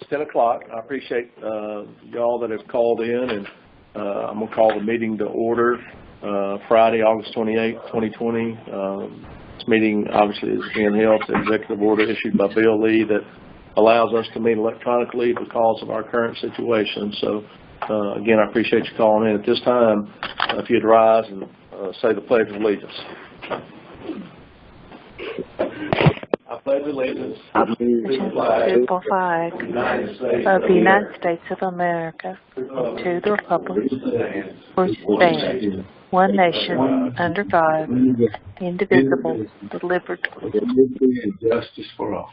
it's 10 o'clock. I appreciate y'all that have called in, and I'm going to call the meeting to order Friday, August 28, 2020. This meeting obviously is being held to executive order issued by Bill Lee that allows us to meet electronically because of our current situation. So, again, I appreciate you calling in. At this time, if you'd rise and say the Pledge of Allegiance. I pledge allegiance to the flag of the United States of America, to the republic which stands one nation under God, indivisible, with liberty and justice for all.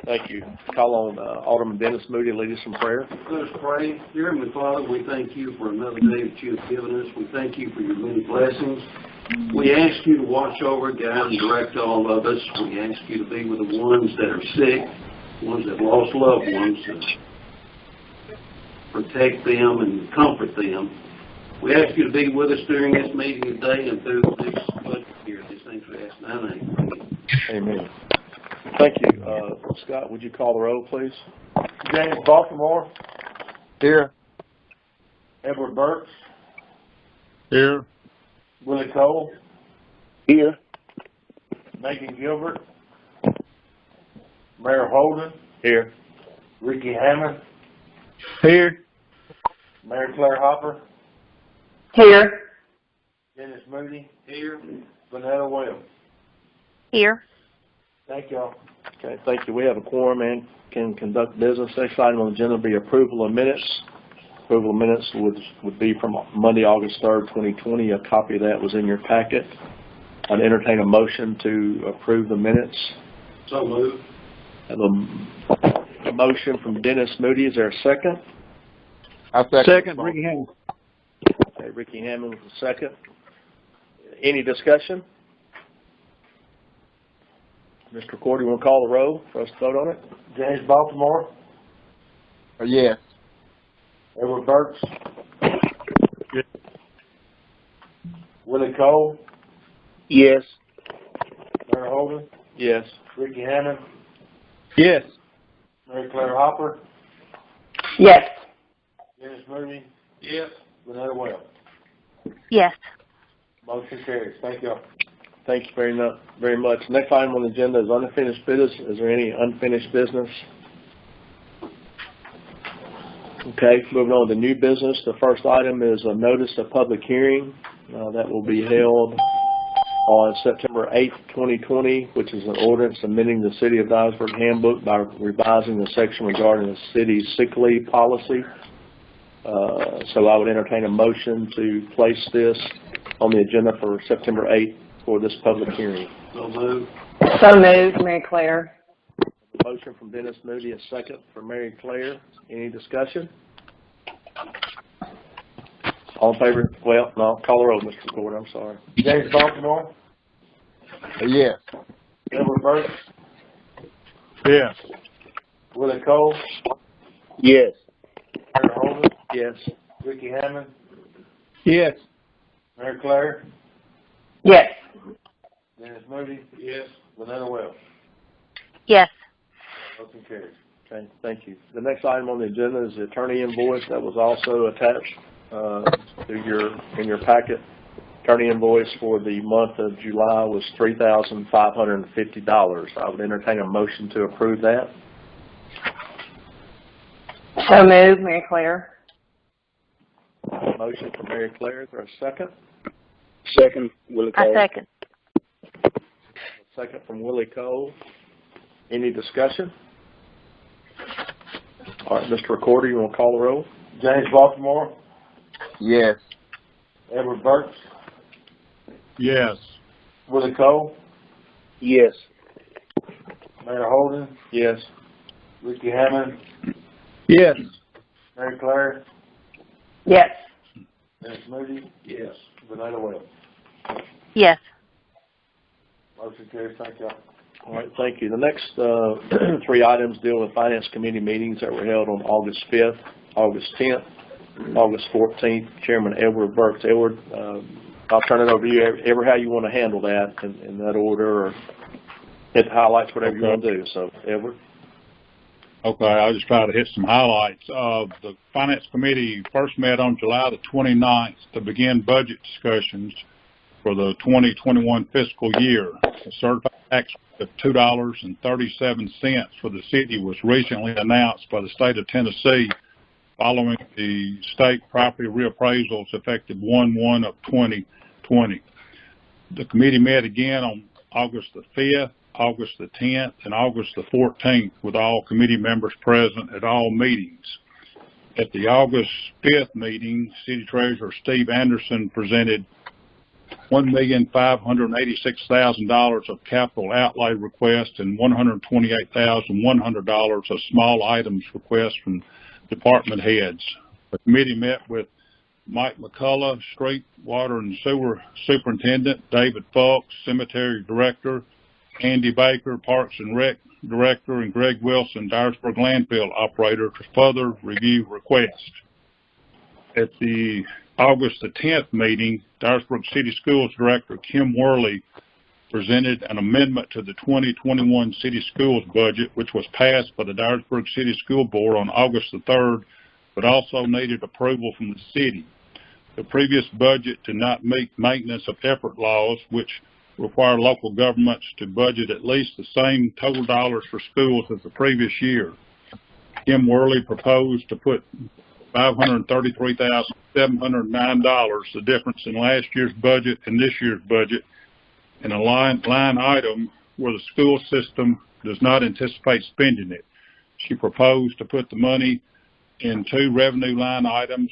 Thank you. Call on Alderman Dennis Moody to lead us in prayer. Let us pray. Dear Heavenly Father, we thank you for another day that you have given us. We thank you for your many blessings. We ask you to watch over, guide, and direct all of us. We ask you to be with the ones that are sick, ones that lost loved ones, protect them and comfort them. We ask you to be with us during this meeting today and through this budget year. These things we ask in thy name. Amen. Thank you. Scott, would you call the roll, please? James Baltimore. Here. Edward Burks. Here. Willie Cole. Here. Megan Gilbert. Mayor Holden. Here. Ricky Hammond. Here. Mayor Claire Hopper. Here. Dennis Moody. Here. Vanetta Williams. Here. Thank y'all. Okay, thank you. We have a quorum and can conduct business. Next item on the agenda will be approval of minutes. Approval of minutes would be from Monday, August 3rd, 2020. A copy of that was in your packet. I'd entertain a motion to approve the minutes. So moved. I have a motion from Dennis Moody. Is there a second? I second. Ricky Hammond. Okay, Ricky Hammond with a second. Any discussion? Mr. Recorder, you want to call the roll for us to vote on it? James Baltimore. Yes. Edward Burks. Yes. Willie Cole. Yes. Mayor Holden. Yes. Ricky Hammond. Yes. Mary Claire Hopper. Yes. Dennis Moody. Yes. Vanetta Williams. Yes. Motion carries. Thank y'all. Thank you very much. Next item on the agenda is unfinished business. Is there any unfinished business? Okay, moving on to new business. The first item is a notice of public hearing that will be held on September 8th, 2020, which is an ordinance amending the City of Dyersburg handbook by revising the section regarding the city's sick leave policy. So I would entertain a motion to place this on the agenda for September 8th for this public hearing. So moved. So moved, Mary Claire. Motion from Dennis Moody, a second from Mary Claire. Any discussion? All in favor? Well, no, call the roll, Mr. Recorder. I'm sorry. James Baltimore. Yes. Edward Burks. Yes. Willie Cole. Yes. Mayor Holden. Yes. Ricky Hammond. Yes. Mary Claire. Yes. Dennis Moody. Yes. Vanetta Williams. Yes. Motion carries. Okay, thank you. The next item on the agenda is the attorney invoice that was also attached in your packet. Attorney invoice for the month of July was $3,550. I would entertain a motion to approve that. So moved, Mary Claire. Motion from Mary Claire. Is there a second? Second. Willie Cole. I second. Second from Willie Cole. Any discussion? All right, Mr. Recorder, you want to call the roll? James Baltimore. Yes. Edward Burks. Yes. Willie Cole. Yes. Mayor Holden. Yes. Ricky Hammond. Yes. Mary Claire. Yes. Dennis Moody. Yes. Vanetta Williams. Yes. Motion carries. Thank y'all. All right, thank you. The next three items deal with Finance Committee meetings that were held on August 5th, August 10th, August 14th. Chairman Edward Burks. Edward, I'll turn it over to you. Ever how you want to handle that in that order? Or... hit the highlights, whatever you want to do. So, Edward? Okay, I'll just try to hit some highlights. The Finance Committee first met on July the 29th to begin budget discussions for the 2021 fiscal year. A certified tax rate of $2.37 for the city was recently announced by the state of Tennessee following the state property reappraisals effective 1/1 of 2020. The committee met again on August the 5th, August the 10th, and August the 14th with all committee members present at all meetings. At the August 5th meeting, City Treasurer Steve Anderson presented $1,586,000 of capital outlay requests and $128,100 of small items requests from department heads. The committee met with Mike McCullough, Street, Water, and Sewer Superintendent, David Fulks, Cemetery Director, Andy Baker, Parks and Rec Director, and Greg Wilson, Dyersburg Landfill Operator, to further review requests. At the August the 10th meeting, Dyersburg City Schools Director Kim Worley presented an amendment to the 2021 City Schools budget, which was passed by the Dyersburg City School Board on August the 3rd, but also needed approval from the city. The previous budget did not meet maintenance of effort laws, which require local governments to budget at least the same total dollars for schools as the previous year. Kim Worley proposed to put $533,709, the difference in last year's budget and this year's budget, in a line item where the school system does not anticipate spending it. She proposed to put the money in two revenue line items: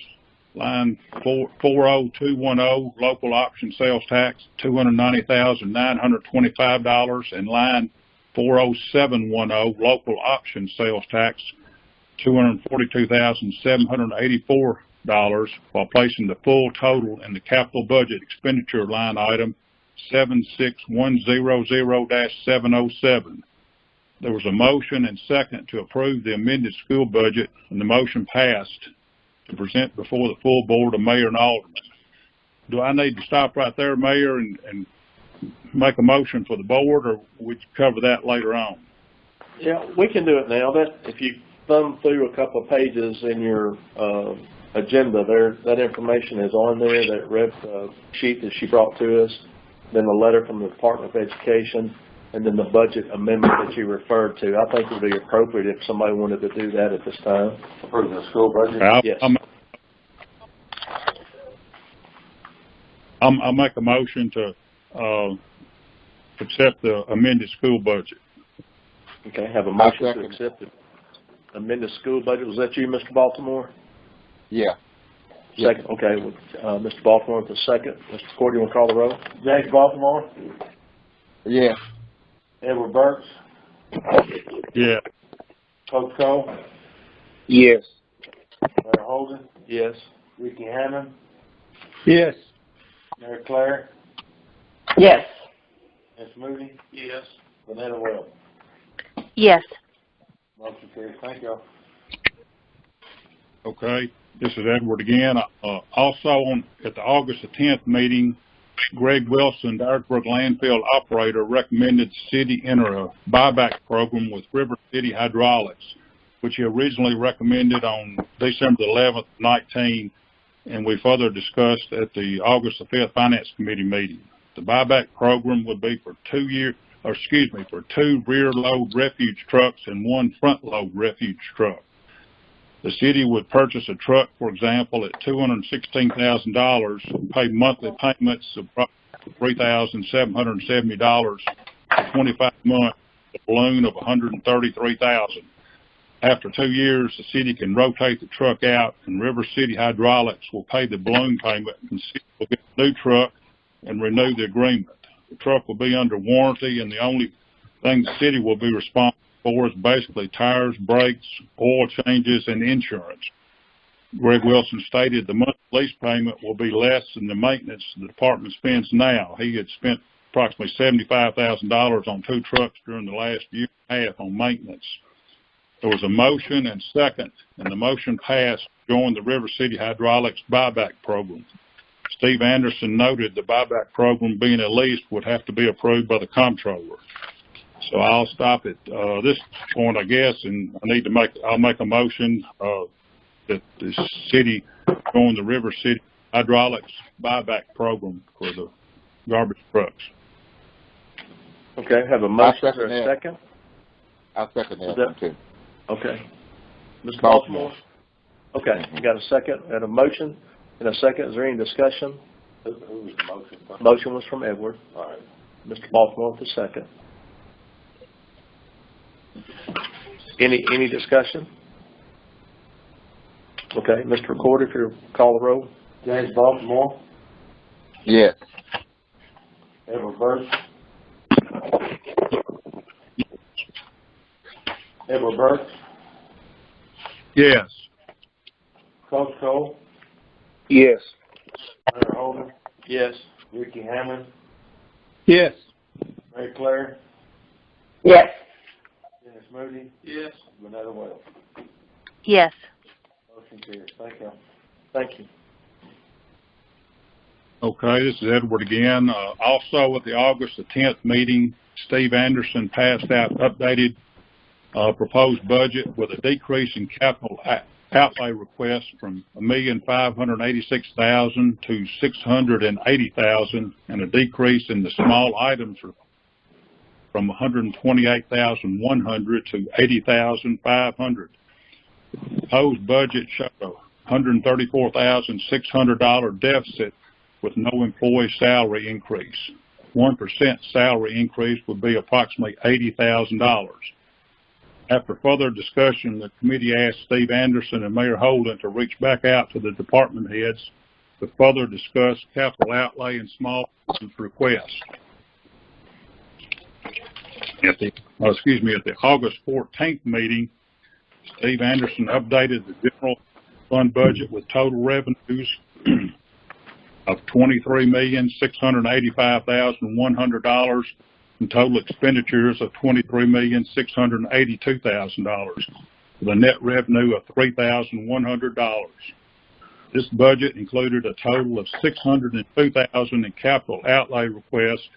line 40210, local option sales tax, $290,925, and line 40710, local option sales tax, $242,784, while placing the full total in the capital budget expenditure line item 76100-707. There was a motion and second to approve the amended school budget, and the motion passed to present before the full board of mayor and aldermen. Do I need to stop right there, Mayor, and make a motion for the board, or we cover that later on? Yeah, we can do it now. That if you thumb through a couple of pages in your agenda there, that information is on there, that red sheet that she brought to us, then the letter from the Department of Education, and then the budget amendment that you referred to. I think it would be appropriate if somebody wanted to do that at this time. For the school budget? Yes. I'll make a motion to accept the amended school budget. Okay, have a motion to accept the amended school budget. Was that you, Mr. Baltimore? Yeah. Second, okay, Mr. Baltimore with the second. Mr. Cordy, you want to call the roll? James Baltimore? Yeah. Edward Burks? Yeah. Coach Cole? Yes. Mayor Holden? Yes. Ricky Hammond? Yes. Mary Claire? Yes. Ms. Moody? Yes. Vanetta Wells? Yes. Motion carries. Thank y'all. Okay. This is Edward again. Also at the August 10th meeting, Greg Wilson, Dyersburg Landfill Operator, recommended the city enter a buyback program with River City Hydraulics, which he originally recommended on December 11th, 19, and we further discussed at the August 5th Finance Committee meeting. The buyback program would be for two rear load refuge trucks and one front load refuge truck. The city would purchase a truck, for example, at $216,000 and pay monthly payments of $3,770 for 25 months, a balloon of $133,000. After 2 years, the city can rotate the truck out, and River City Hydraulics will pay the balloon payment, and the city will get a new truck and renew the agreement. The truck will be under warranty, and the only thing the city will be responsible for is basically tires, brakes, oil changes, and insurance. Greg Wilson stated the monthly lease payment will be less than the maintenance the department spends now. He had spent approximately $75,000 on two trucks during the last year and a half on maintenance. There was a motion and second, and the motion passed to join the River City Hydraulics buyback program. Steve Anderson noted the buyback program being a lease would have to be approved by the comptroller. So I'll stop at, this point, I guess, and I'll make a motion, that the city join the River City Hydraulics buyback program for the garbage trucks. Okay, have a motion or a second? I'll second that that- one too. Okay. Mr. Baltimore. Baltimore? Okay, you got a second and a motion and a second. Is there any discussion? Who was the motion? Motion was from Edward. All right. Mr. Baltimore with the second. Any discussion? Okay, Mr. Recorder, if you'll call the roll. James Baltimore, Yes. Edward Burke. Edward Burke, Yes. Coach Cole, Yes. Mayor Holman, Yes. Ricky Hammond, Yes. Mary Claire, Yes. Dennis Moody, Yes. Renetta Wells. Yes. Motion carries. Thank you. Thank you. Okay, this is Edward again. Also at the August the 10th meeting, Steve Anderson passed out updated proposed budget with a decrease in capital outlay request from $1,586,000 to $680,000, and a decrease in the small items from $128,100 to $80,500. The proposed budget showed a $134,600 deficit with no employee salary increase. 1% salary increase would be approximately $80,000. After further discussion, the committee asked Steve Anderson and Mayor Holden to reach back out to the department heads to further discuss capital outlay and small business requests. At the August 14th meeting, Steve Anderson updated the general fund budget with total revenues of $23,685,100 and total expenditures of $23,682,000 with a net revenue of $3,100. This budget included a total of $602,000 in capital outlay requests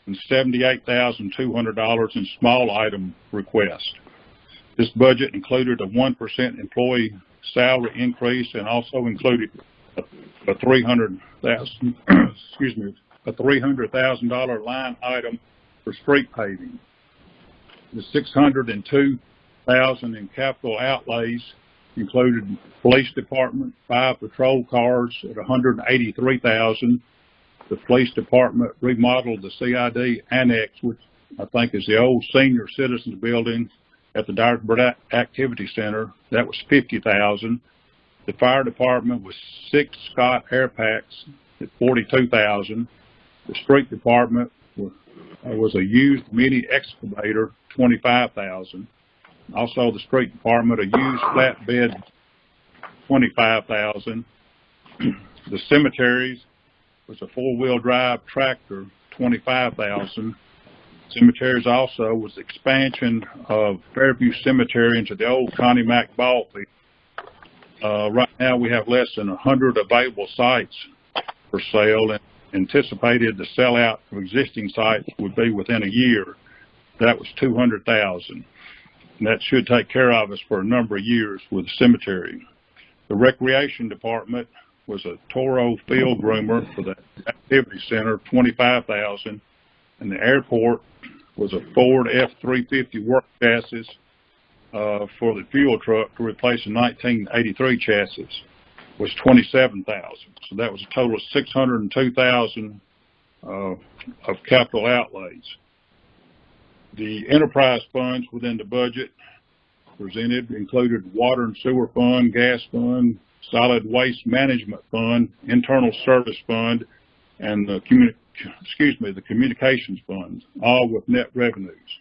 and $78,200 in small item requests. This budget included a 1% employee salary increase and also included a $300,000 line item for street paving. The $602,000 in capital outlays included police department, 5 patrol cars at $183,000. The police department remodeled the CID annex, which I think is the old senior citizens building at the Dyersburg Activity Center. That was $50,000. The fire department was 6 Scott air packs at $42,000. The street department was a used mini excavator, $25,000. Also, the street department, a used flatbed, $25,000. The cemeteries was a 4-wheel drive tractor, $25,000. Cemeteries also was expansion of Fairview Cemetery into the old Connie Mack ball field. Right now we have less than 100 available sites for sale, and anticipated the sellout of existing sites would be within a year. That was $200,000. And that should take care of us for a number of years with the cemetery. The recreation department was a Toro field groomer for the activity center, $25,000. And the airport was a Ford F-350 work chassis for the fuel truck to replace a 1983 chassis, was $27,000. So that was a total of $602,000 of capital outlays. The enterprise funds within the budget presented included water and sewer fund, gas fund, solid waste management fund, internal service fund, and the communications fund, all with net revenues.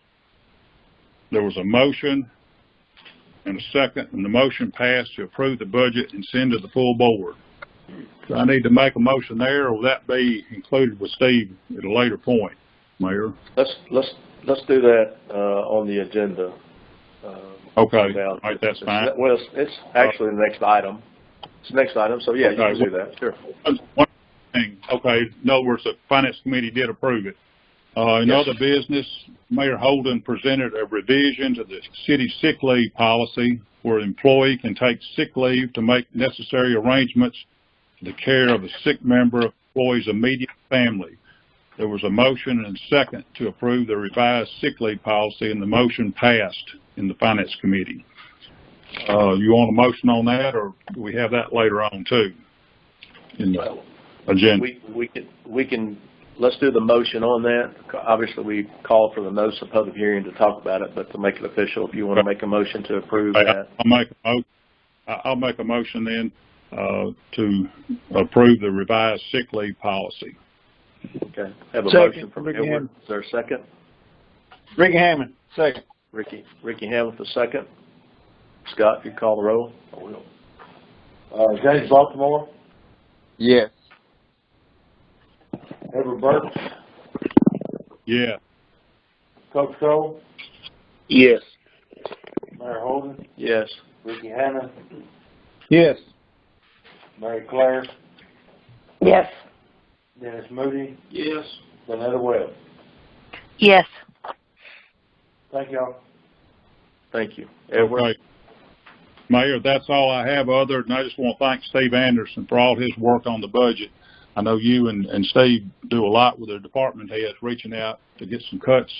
There was a motion and a second, and the motion passed to approve the budget and send to the full board. Do I need to make a motion there, or will that be included with Steve at a later point, Mayor? Let's do that on the agenda. Okay, all right, that's fine. Well, it's actually the next item. It's the next item, so yeah, you can do that, sure. One thing, okay, in other words, the Finance Committee did approve it. In Yes. other business, Mayor Holden presented a revision to the city sick leave policy where an employee can take sick leave to make necessary arrangements for the care of a sick member of the employee's immediate family. There was a motion and a second to approve the revised sick leave policy, and the motion passed in the Finance Committee. You want a motion on that, or do we have that later on too in the agenda? We can, let's do the motion on that. Obviously, we called for the notice of public hearing to talk about it, but to make it official, if you want to make a motion to approve that. I'll make a motion then to approve the revised sick leave policy. Okay. Have a Second, motion from Ricky Edward. Hammond. Is there a second? Ricky Hammond, second. Ricky Hammond, the second. Scott, if you call the roll. I will. James Baltimore, Yes. Edward Burks, Yeah. Coach Cole, Yes. Mayor Holden, Yes. Ricky Hammond, Yes. Mary Claire, Yes. Dennis Moody, Yes. Vanetta Webb. Yes. Thank y'all. Thank you. Edward? Okay. Mayor, that's all I have other than I just want to thank Steve Anderson for all his work on the budget. I know you and Steve do a lot with their department heads reaching out to get some cuts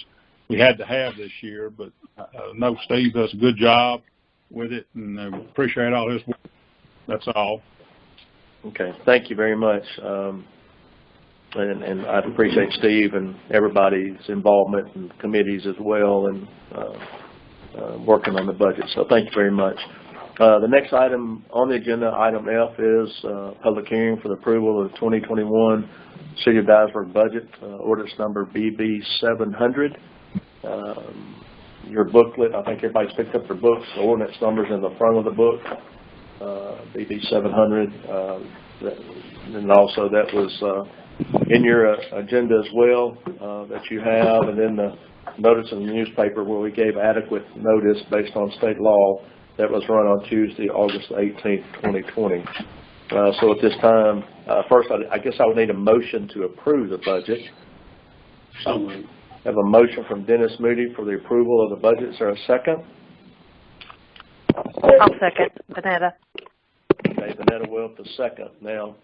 we had to have this year, but I know Steve does a good job with it, and I appreciate all his work. That's all. Okay. Thank you very much. And I appreciate Steve and everybody's involvement and committees as well, and working on the budget. So thank you very much. The next item on the agenda, item F, is public hearing for the approval of the 2021 City of Dyersburg budget, ordinance number BB 700. Your booklet, I think everybody's picked up their books. The ordinance number's in the front of the book, BB 700. And also that was in your agenda as well, that you have, and then the notice in the newspaper where we gave adequate notice based on state law. That was run on Tuesday, August 18th, 2020. So at this time, first, I guess I would need a motion to approve the budget. So moved. Have a motion from Dennis Moody for the approval of the budget. Is there a second? I'll second. Vanetta. Okay, Vanetta Wilp, the second. Now,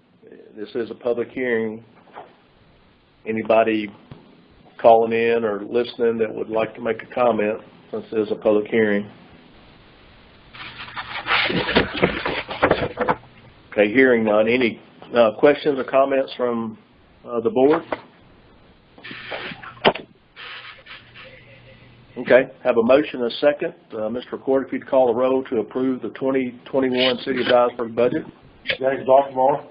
this is a public hearing. Anybody calling in or listening that would like to make a comment, since it is a public hearing? Okay, hearing none. Any questions or comments from the board? Okay, have a motion and a second. Mr. Recorder, if you'd call the roll to approve the 2021 City of Dyersburg budget. James Baltimore,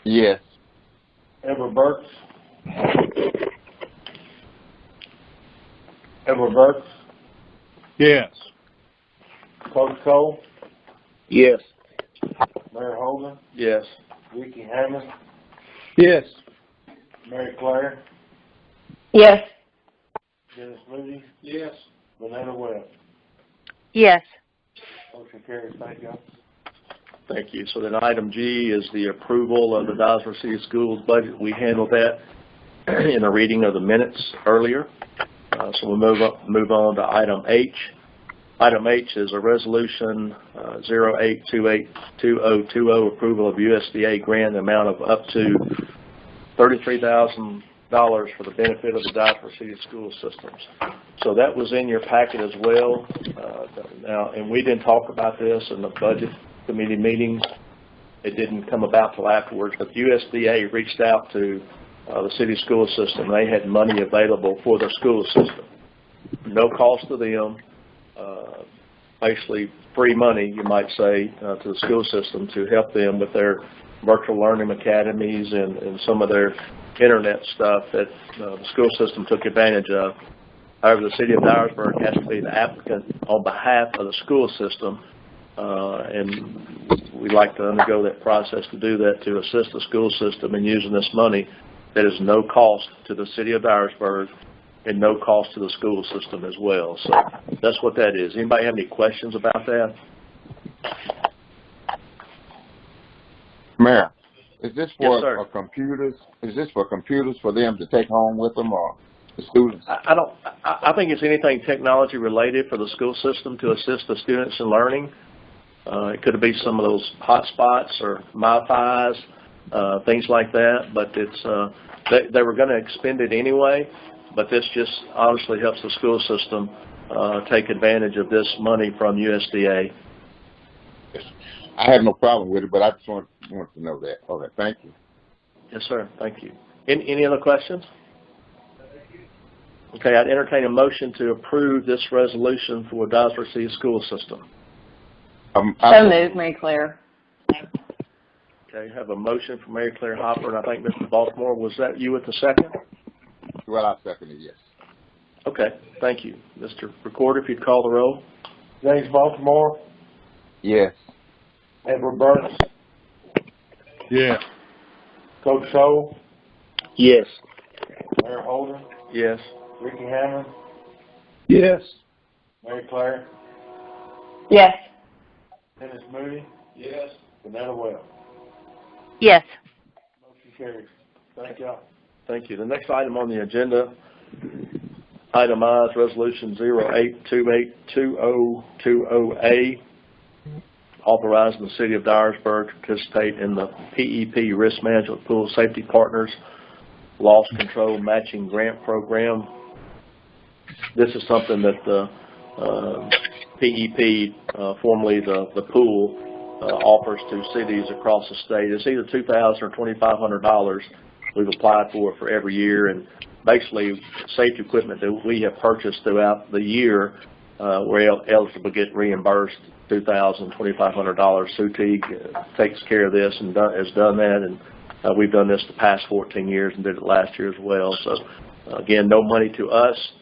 Yes. Edward Burks, Edward Burks, Yes. Coach Cole, Yes. Mayor Holden, Yes. Ricky Hammond, Yes. Mary Claire, Yes. Dennis Moody, Yes. Vanetta Webb. Yes. Motion carries. Thank y'all. Thank you. So then item G is the approval of the Dyersburg City Schools budget. We handled that in a reading of the minutes earlier. So we'll move on to item H. Item H is a resolution 08282020, approval of USDA grant amount of up to $33,000 for the benefit of the Dyersburg City School systems. So that was in your packet as well. Now, and we didn't talk about this in the budget committee meeting. It didn't come about till afterwards, but USDA reached out to the city school system. They had money available for their school system. No cost to them. Basically free money, you might say, to the school system to help them with their virtual learning academies and some of their internet stuff that the school system took advantage of. However, the city of Dyersburg has to be the applicant on behalf of the school system, and we'd like to undergo that process to do that, to assist the school system in using this money that is no cost to the city of Dyersburg and no cost to the school system as well. So that's what that is. Anybody have any questions about that? Mayor, is this for Yes, sir. computers? Is this for computers for them to take home with them, or The students. I think it's anything technology related for the school system to assist the students in learning. It could be some of those hotspots or MiFi's, things like that, but it's, they were going to expend it anyway, but this just obviously helps the school system take advantage of this money from USDA. I have no problem with it, but I just want to know that. Okay, thank you. Yes, sir. Thank you. Any other questions? Okay, I'd entertain a motion to approve this resolution for Dyersburg City School System. So moved, Mary Claire. Okay, have a motion from Mary Claire Hopper, and I think Mr. Baltimore, was that you with the second? Well, I second it, yes. Okay, thank you. Mr. Recorder, if you'd call the roll. James Baltimore, Yes. Edward Burks, Yes. Coach Cole, Yes. Mayor Holden, Yes. Ricky Hammond, Yes. Mary Claire, Yes. Dennis Moody. Yes. Vanetta Webb. Yes. Motion carries. Thank y'all. Thank you. The next item on the agenda, item I, is Resolution 08282020A, authorizing the City of Dyersburg to participate in the PEP Risk Management Pool Safety Partners Loss Control Matching Grant Program. This is something that the PEP, formerly the pool, offers to cities across the state. It's either $2,000 or $2,500 we've applied for every year, and basically safety equipment that we have purchased throughout the year, we're eligible to get reimbursed $2,000, $2,500. SUTEG takes care of this and has done that, and we've done this the past 14 years and did it last year as well. So again, no money to us,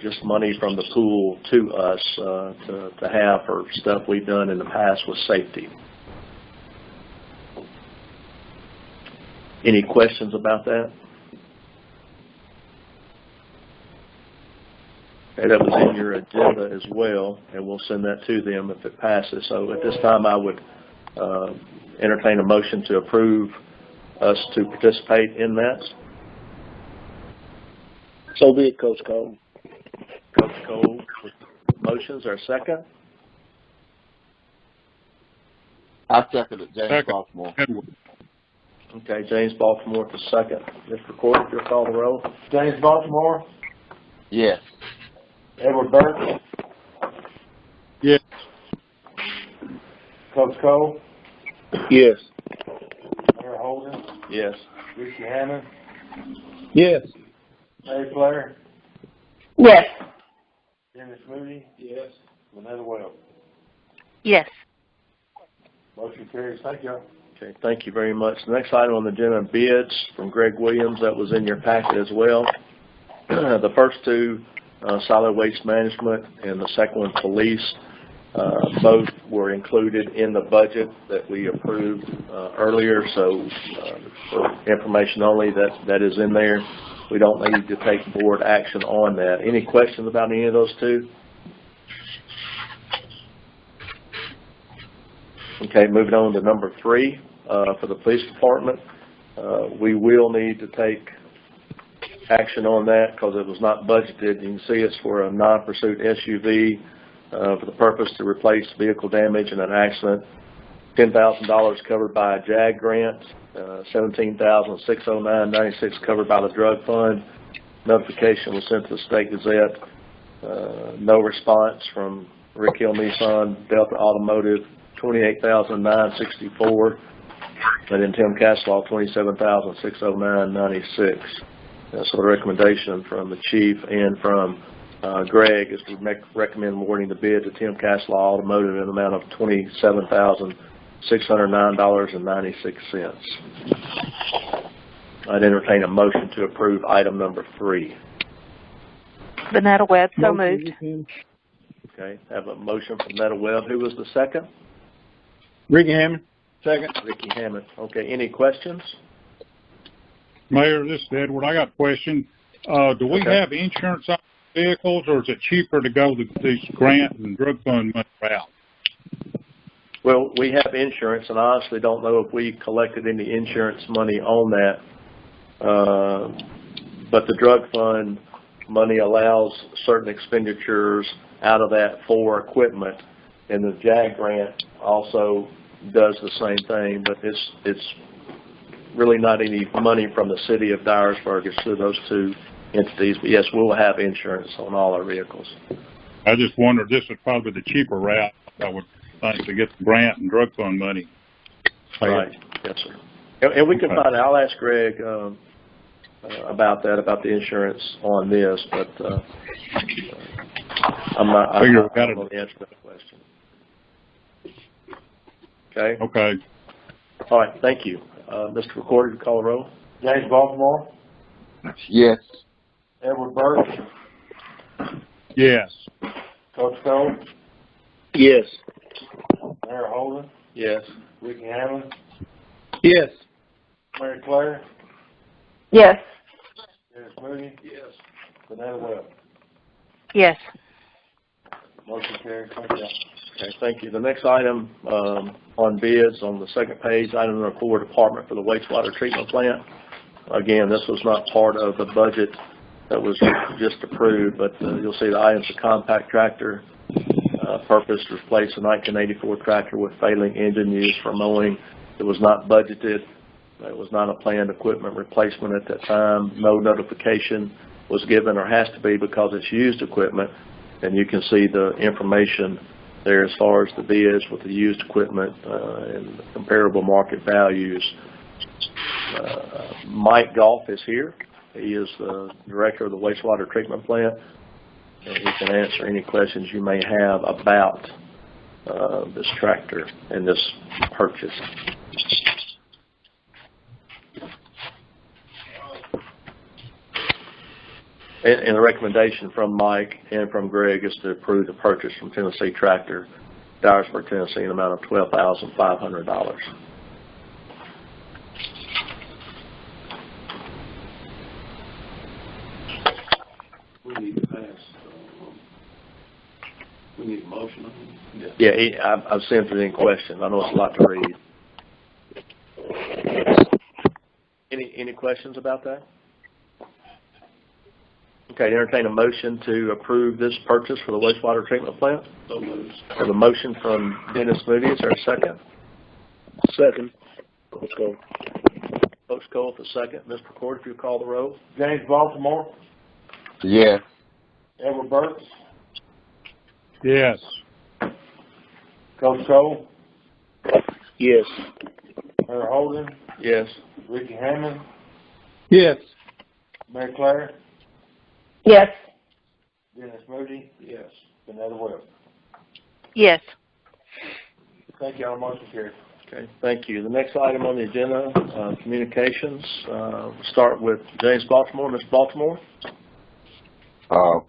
just money from the pool to us to have for stuff we've done in the past with safety. Any questions about that? Okay, that was in your agenda as well, and we'll send that to them if it passes. So at this time, I would entertain a motion to approve us to participate in that. So be it, Coach Cole. Coach Cole, motions are second. I second it, James Second. Baltimore. Edward. Okay, James Baltimore for second. Mr. Recorder, if you'll call the roll. James Baltimore, Yes. Edward Burks, Yes. Coach Cole, Yes. Mayor Holden, Yes. Ricky Hammond, Yes. Mary Claire, Yes. Dennis Moody. Yes. Vanetta Webb. Yes. Motion carries. Thank y'all. Okay, thank you very much. The next item on the agenda, bids from Greg Williams. That was in your packet as well. The first two, solid waste management, and the second one, police, both were included in the budget that we approved earlier. So for information only, that is in there. We don't need to take board action on that. Any questions about any of those two? Okay, moving on to number 3, for the police department. We will need to take action on that because it was not budgeted. You can see it's for a non-pursuit SUV for the purpose to replace vehicle damage in an accident. $10,000 covered by a JAG grant, $17,609.96 covered by the drug fund. Notification was sent to the State Gazette. No response from Rick Hill Nissan, Delta Automotive, $28,964, and then Tim Castlaw, $27,609.96. So the recommendation from the chief and from Greg is to recommend awarding the bid to Tim Castlaw Automotive in an amount of $27,609.96. I'd entertain a motion to approve item number 3. Vanetta Webb, so moved. Okay, have a motion from Vanetta Webb. Who was the second? Ricky Hammond. Second. Ricky Hammond. Okay, any questions? Mayor, this is Edward. I got a question. Do we have insurance on vehicles, or is it cheaper to go these grant and drug fund money route? Well, we have insurance, and I honestly don't know if we collected any insurance money on that. but the drug fund money allows certain expenditures out of that for equipment, and the JAG grant also does the same thing, but it's really not any money from the city of Dyersburg. It's through those two entities. But yes, we'll have insurance on all our vehicles. I just wondered, this is probably the cheaper route, I would think, to get the grant and drug fund money. Right. Yes, sir. And we can find out. I'll ask Greg about that, about the insurance on this, but I don't know the answer to that question. Okay. Okay. All right. Thank you. Mr. Recorder, you call the roll. James Baltimore, Yes. Edward Burke, Yes. Coach Cole, Yes. Mayor Holden, Yes. Ricky Hammond, Yes. Mary Claire, Yes. Dennis Moody, Yes. Vanetta Webb. Yes. Motion carries. Thank you. Okay, thank you. The next item on bids on the second page, item number 4, Department for the Wastewater Treatment Plant. Again, this was not part of the budget that was just approved, but you'll see the items: a compact tractor, purpose to replace a 1984 tractor with failing engine used for mowing. It was not budgeted. It was not a planned equipment replacement at that time. No notification was given, or has to be, because it's used equipment. And you can see the information there as far as the bids with the used equipment and comparable market values. Mike Goff is here. He is the director of the wastewater treatment plant, and he can answer any questions you may have about this tractor and this purchase. And the recommendation from Mike and from Greg is to approve the purchase from Tennessee Tractor, Dyersburg, Tennessee, in the amount of $12,500. We need to pass. We need a motion on it. Yeah, I've sent it in question. I know it's a lot to read. Any questions about that? Okay, entertain a motion to approve this purchase for the wastewater treatment plant. So moved. I have a motion from Dennis Moody. Is there a second? Second. Let's go. Coach Cole for second. Mr. Recorder, if you call the roll. James Baltimore, Yes. Edward Burke, Yes. Coach Cole, Yes. Mayor Holden, Yes. Ricky Hammond, Yes. Mary Claire, Yes. Dennis Moody, Yes. Vanetta Webb. Yes. Thank you. Our motion carries. Okay, thank you. The next item on the agenda, communications. We'll start with James Baltimore. Mr. Baltimore? I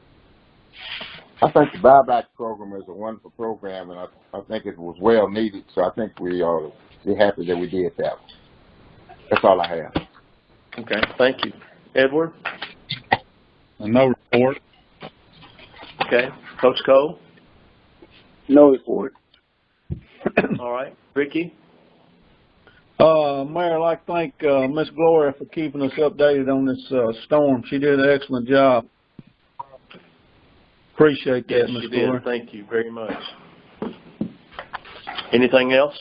think the buyback program is a wonderful program, and I think it was well needed, so I think we are happy that we did that. That's all I have. Okay, thank you. Edward? No report. Okay. Coach Cole? No report. All right. Ricky? Mayor, I'd like to thank Miss Gloria for keeping us updated on this storm. She did an excellent job. Appreciate that, Yes, Miss you Gloria. did. Thank you very much. Anything else?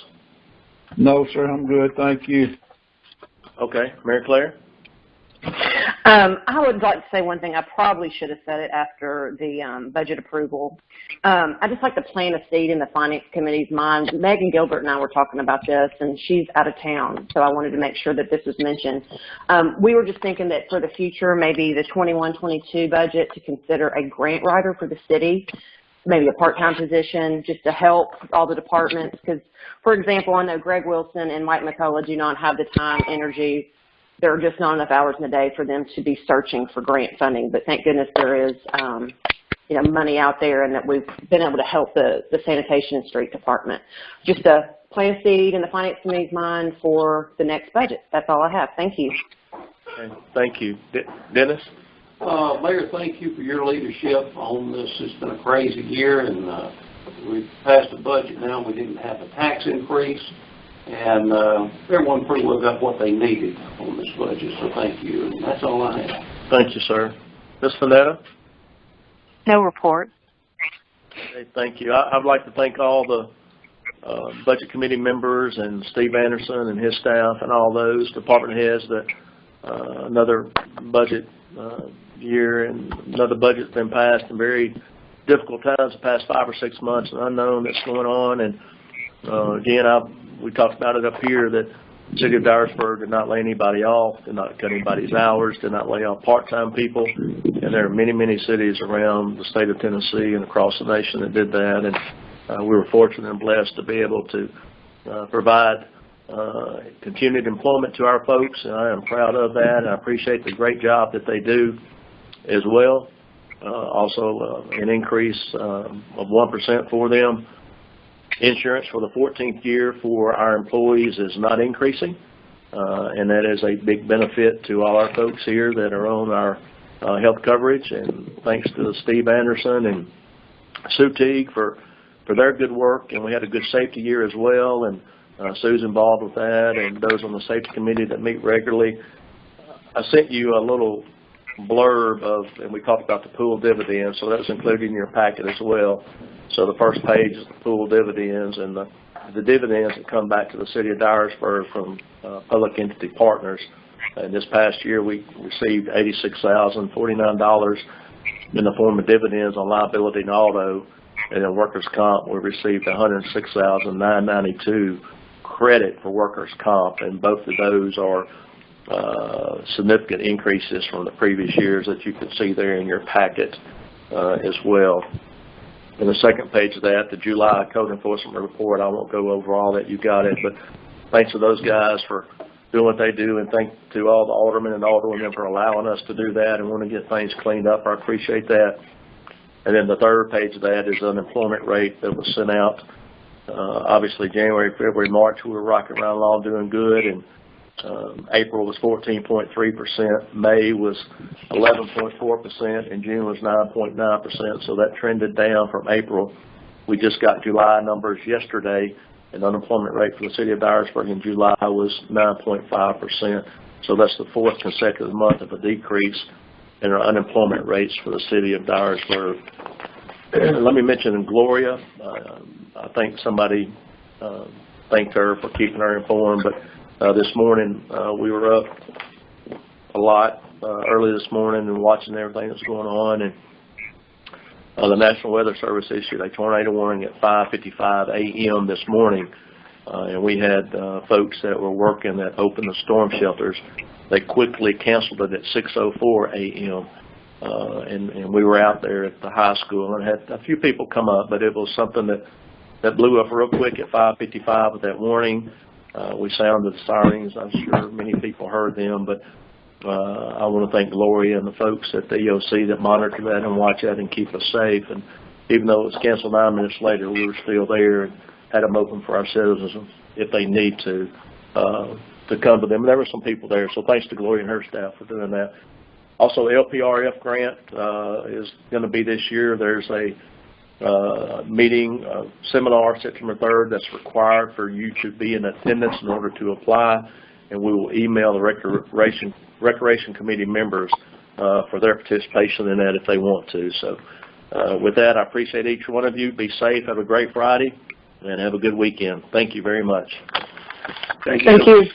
No, sir, I'm good. Thank you. Okay. Mary Claire? I would like to say one thing. I probably should have said it after the budget approval. I just like to plant a seed in the Finance Committee's mind. Megan Gilbert and I were talking about this, and she's out of town, so I wanted to make sure that this was mentioned. We were just thinking that for the future, maybe the 21-22 budget, to consider a grant writer for the city, maybe a part-time position, just to help all the departments. Because, for example, I know Greg Wilson and Mike McCullough do not have the time, energy. There are just not enough hours in the day for them to be searching for grant funding. But thank goodness there is, money out there, and that we've been able to help the sanitation and street department. Just a plant a seed in the Finance Committee's mind for the next budget. That's all I have. Thank you. Okay. Thank you. Dennis? Mayor, thank you for your leadership on this. It's been a crazy year, and we've passed the budget now. We didn't have a tax increase. And everyone pretty well got what they needed on this budget, so thank you. And that's all I have. Thank you, sir. Ms. Finetta? No report. Okay, thank you. I'd like to thank all the Budget Committee members and Steve Anderson and his staff and all those department heads that another budget year and another budget's been passed in very difficult times the past 5 or 6 months, an unknown that's going on. And again, we talked about it up here that the city of Dyersburg did not lay anybody off, did not cut anybody's hours, did not lay off part-time people. And there are many, many cities around the state of Tennessee and across the nation that did that. And we were fortunate and blessed to be able to provide continued employment to our folks, and I am proud of that, and I appreciate the great job that they do as well. Also, an increase of 1% for them. Insurance for the 14th year for our employees is not increasing, and that is a big benefit to all our folks here that are on our health coverage, and thanks to Steve Anderson and Sue Teague for their good work, and we had a good safety year as well, and Sue's involved with that, and those on the safety committee that meet regularly. I sent you a little blurb of, and we talked about the pool dividends, so that's included in your packet as well. So the first page is the pool dividends, and the dividends that come back to the city of Dyersburg from public entity partners. And this past year we received $86,049 in the form of dividends on liability and auto, and in workers' comp we received $106,992 credit for workers' comp, and both of those are significant increases from the previous years that you can see there in your packet as well. In the second page of that, the July code enforcement report, I won't go over all that, you got it, but thanks to those guys for doing what they do, and thanks to all the aldermen and alderwomen for allowing us to do that and want to get things cleaned up. I appreciate that. And then the third page of that is the unemployment rate that was sent out. Obviously, January, February, March, we were rocking around along doing good, and April was 14.3%, May was 11.4%, and June was 9.9%, so that trended down from April. We just got July numbers yesterday, and the unemployment rate for the city of Dyersburg in July was 9.5%, so that's the fourth consecutive month of a decrease in our unemployment rates for the city of Dyersburg. Let me mention Gloria. I think somebody thanked her for keeping her informed, but this morning we were up a lot early this morning and watching everything that's going on, and the National Weather Service issued a tornado warning at 5:55 a.m. this morning, and we had folks that were working that opened the storm shelters. They quickly canceled it at 6:04 a.m. And we were out there at the high school and had a few people come up, but it was something that blew up real quick at 5:55 with that warning. We sounded the sirens. I'm sure many people heard them, but I want to thank Gloria and the folks at the EOC that monitor that and watch that and keep us safe. And even though it was canceled 9 minutes later, we were still there and had them open for our citizens if they need to come to them. And there were some people there, so thanks to Gloria and her staff for doing that. Also, LPRF grant is going to be this year. There's a meeting, seminar September 3rd that's required for you to be in attendance in order to apply, and we will email the Recreation Committee members for their participation in that if they want to. So with that, I appreciate each one of you. Be safe, have a great Friday, and have a good weekend. Thank you very much. Thank you.